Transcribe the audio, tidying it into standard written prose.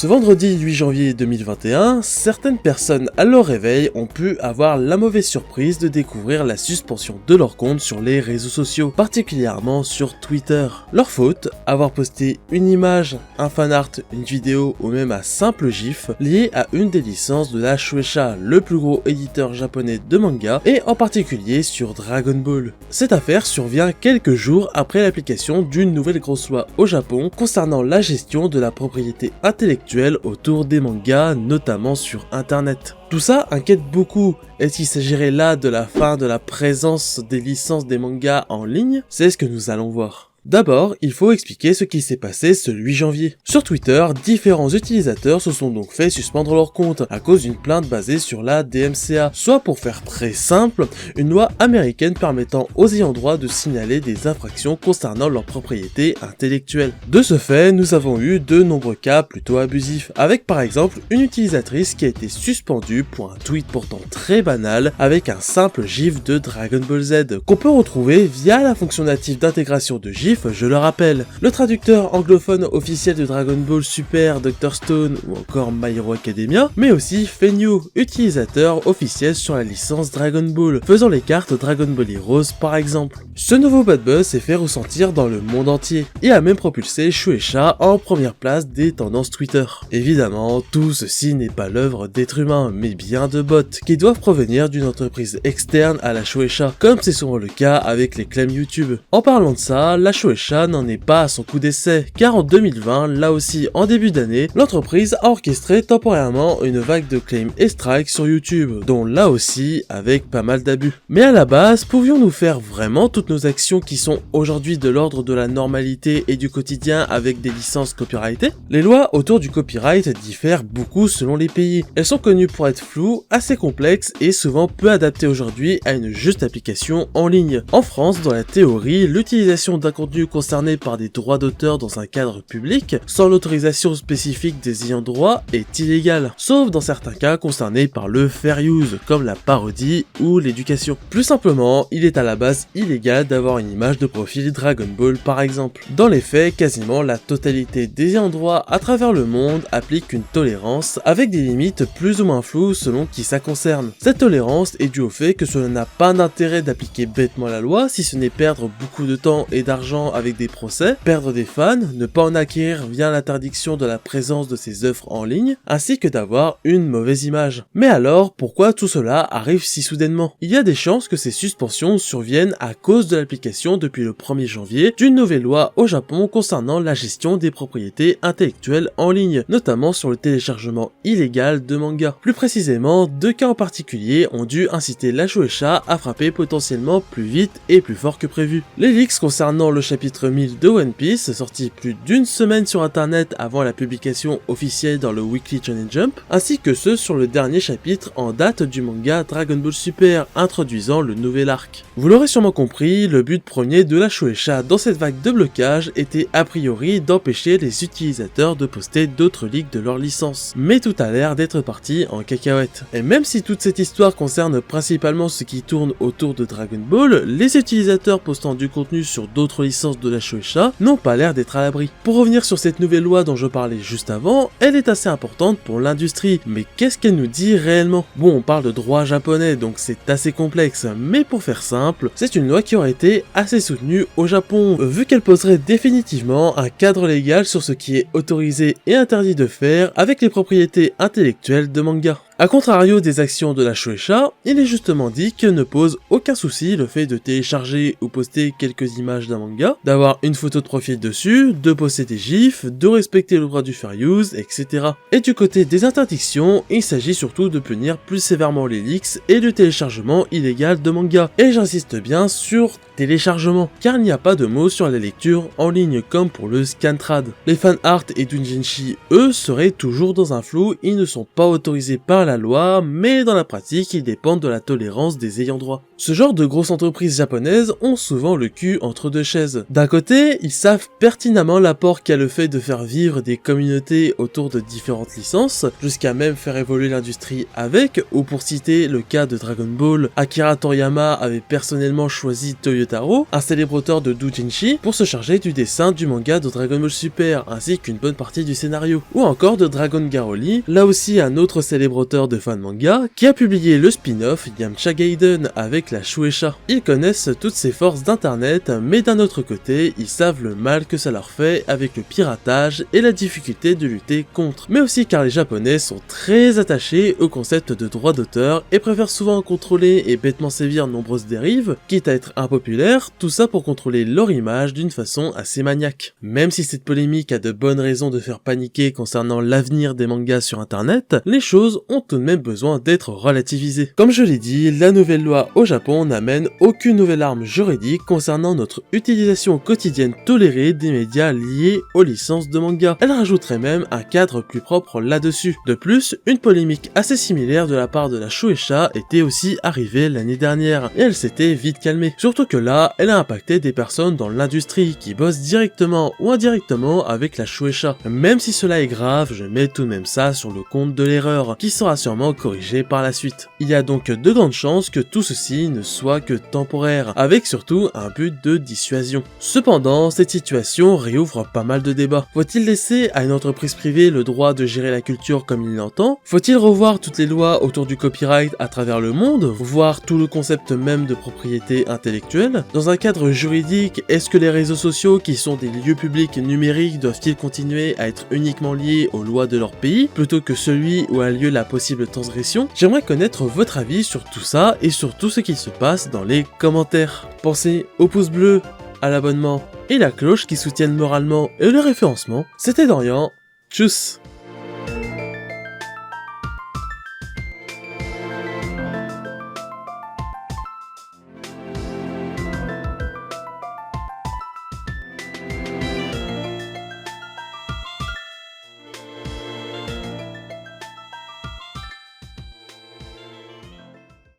Ce vendredi 8 janvier 2021, certaines personnes à leur réveil ont pu avoir la mauvaise surprise de découvrir la suspension de leur compte sur les réseaux sociaux, particulièrement sur Twitter. Leur faute, avoir posté une image, un fanart, une vidéo ou même un simple gif lié à une des licences de la Shueisha, le plus gros éditeur japonais de manga, et en particulier sur Dragon Ball. Cette affaire survient quelques jours après l'application d'une nouvelle grosse loi au Japon concernant la gestion de la propriété intellectuelle autour des mangas, notamment sur internet. Tout ça inquiète beaucoup. Est-ce qu'il s'agirait là de la fin de la présence des licences des mangas en ligne? C'est ce que nous allons voir. D'abord, il faut expliquer ce qui s'est passé ce 8 janvier. Sur Twitter, différents utilisateurs se sont donc fait suspendre leur compte à cause d'une plainte basée sur la DMCA, soit pour faire très simple, une loi américaine permettant aux ayants droit de signaler des infractions concernant leur propriété intellectuelle. De ce fait, nous avons eu de nombreux cas plutôt abusifs, avec par exemple une utilisatrice qui a été suspendue pour un tweet pourtant très banal avec un simple gif de Dragon Ball Z, qu'on peut retrouver via la fonction native d'intégration de gif. Je le rappelle, le traducteur anglophone officiel de Dragon Ball Super, Dr Stone ou encore My Hero Academia, mais aussi Fenyu, utilisateur officiel sur la licence Dragon Ball, faisant les cartes Dragon Ball Heroes par exemple. Ce nouveau bad buzz s'est fait ressentir dans le monde entier, et a même propulsé Shueisha en première place des tendances Twitter. Évidemment, tout ceci n'est pas l'œuvre d'êtres humains, mais bien de bots, qui doivent provenir d'une entreprise externe à la Shueisha, comme c'est souvent le cas avec les claims YouTube. En parlant de ça, la Shueisha n'en est pas à son coup d'essai, car en 2020, là aussi en début d'année, l'entreprise a orchestré temporairement une vague de claims et strikes sur YouTube, dont là aussi avec pas mal d'abus. Mais à la base, pouvions-nous faire vraiment toutes nos actions qui sont aujourd'hui de l'ordre de la normalité et du quotidien avec des licences copyrightées? Les lois autour du copyright diffèrent beaucoup selon les pays. Elles sont connues pour être floues, assez complexes et souvent peu adaptées aujourd'hui à une juste application en ligne. En France, dans la théorie, l'utilisation d'un contenu concerné par des droits d'auteur dans un cadre public, sans l'autorisation spécifique des ayants droit, est illégale, sauf dans certains cas concernés par le fair use, comme la parodie ou l'éducation. Plus simplement, il est à la base illégal d'avoir une image de profil Dragon Ball par exemple. Dans les faits, quasiment la totalité des ayants droit à travers le monde applique une tolérance, avec des limites plus ou moins floues selon qui ça concerne. Cette tolérance est due au fait que cela n'a pas d'intérêt d'appliquer bêtement la loi, si ce n'est perdre beaucoup de temps et d'argent avec des procès, perdre des fans, ne pas en acquérir via l'interdiction de la présence de ses œuvres en ligne, ainsi que d'avoir une mauvaise image. Mais alors, pourquoi tout cela arrive si soudainement? Il y a des chances que ces suspensions surviennent à cause de l'application depuis le 1er janvier d'une nouvelle loi au Japon concernant la gestion des propriétés intellectuelles en ligne, notamment sur le téléchargement illégal de mangas. Plus précisément, deux cas en particulier ont dû inciter la Shueisha à frapper potentiellement plus vite et plus fort que prévu. Les leaks concernant le chapitre 1000 de One Piece, sorti plus d'une semaine sur internet avant la publication officielle dans le Weekly Shonen Jump, ainsi que ceux sur le dernier chapitre en date du manga Dragon Ball Super, introduisant le nouvel arc. Vous l'aurez sûrement compris, le but premier de la Shueisha dans cette vague de blocage était a priori d'empêcher les utilisateurs de poster d'autres leaks de leur licence. Mais tout a l'air d'être parti en cacahuète. Et même si toute cette histoire concerne principalement ce qui tourne autour de Dragon Ball, les utilisateurs postant du contenu sur d'autres licences de la Shueisha n'ont pas l'air d'être à l'abri. Pour revenir sur cette nouvelle loi dont je parlais juste avant, elle est assez importante pour l'industrie, mais qu'est-ce qu'elle nous dit réellement? Bon, on parle de droit japonais, donc c'est assez complexe, mais pour faire simple, c'est une loi qui aurait été assez soutenue au Japon, vu qu'elle poserait définitivement un cadre légal sur ce qui est autorisé et interdit de faire avec les propriétés intellectuelles de manga. A contrario des actions de la Shueisha, il est justement dit qu'elle ne pose aucun souci le fait de télécharger ou poster quelques images d'un manga, d'avoir une photo de profil dessus, de poster des gifs, de respecter le droit du fair use, etc. Et du côté des interdictions, il s'agit surtout de punir plus sévèrement les leaks et le téléchargement illégal de manga. Et j'insiste bien sur téléchargement, car il n'y a pas de mots sur la lecture en ligne comme pour le scantrad. Les fan art et doujinshi, eux, seraient toujours dans un flou, ils ne sont pas autorisés par à la loi, mais dans la pratique, ils dépendent de la tolérance des ayants droit. Ce genre de grosses entreprises japonaises ont souvent le cul entre deux chaises. D'un côté, ils savent pertinemment l'apport qu'a le fait de faire vivre des communautés autour de différentes licences, jusqu'à même faire évoluer l'industrie avec, ou pour citer le cas de Dragon Ball, Akira Toriyama avait personnellement choisi Toyotaro, un célèbre auteur de doujinshi, pour se charger du dessin du manga de Dragon Ball Super, ainsi qu'une bonne partie du scénario. Ou encore de Dragon Garoli, là aussi un autre célèbre auteur de fan manga, qui a publié le spin-off Yamcha Gaiden avec la Shueisha. Ils connaissent toutes ces forces d'internet, mais d'un autre côté, ils savent le mal que ça leur fait avec le piratage et la difficulté de lutter contre. Mais aussi car les japonais sont très attachés au concept de droit d'auteur et préfèrent souvent contrôler et bêtement sévir nombreuses dérives, quitte à être impopulaires, tout ça pour contrôler leur image d'une façon assez maniaque. Même si cette polémique a de bonnes raisons de faire paniquer concernant l'avenir des mangas sur internet, les choses ont tout de même besoin d'être relativisées. Comme je l'ai dit, la nouvelle loi au Japon n'amène aucune nouvelle arme juridique concernant notre utilisation quotidienne tolérée des médias liés aux licences de manga. Elle rajouterait même un cadre plus propre là-dessus. De plus, une polémique assez similaire de la part de la Shueisha était aussi arrivée l'année dernière, et elle s'était vite calmée. Surtout que là, elle a impacté des personnes dans l'industrie qui bossent directement ou indirectement avec la Shueisha. Même si cela est grave, je mets tout de même ça sur le compte de l'erreur, qui sera sûrement corrigée par la suite. Il y a donc de grandes chances que tout ceci ne soit que temporaire, avec surtout un but de dissuasion. Cependant, cette situation réouvre pas mal de débats. Faut-il laisser à une entreprise privée le droit de gérer la culture comme il l'entend? Faut-il revoir toutes les lois autour du copyright à travers le monde, voire tout le concept même de propriété intellectuelle? Dans un cadre juridique, est-ce que les réseaux sociaux, qui sont des lieux publics numériques, doivent-ils continuer à être uniquement liés aux lois de leur pays, plutôt que celui où a lieu la possible transgression? J'aimerais connaître votre avis sur tout ça et sur tout ce qui se passe dans les commentaires. Pensez au pouce bleu, à l'abonnement et la cloche qui soutiennent moralement et le référencement. C'était Dorian, tchuss!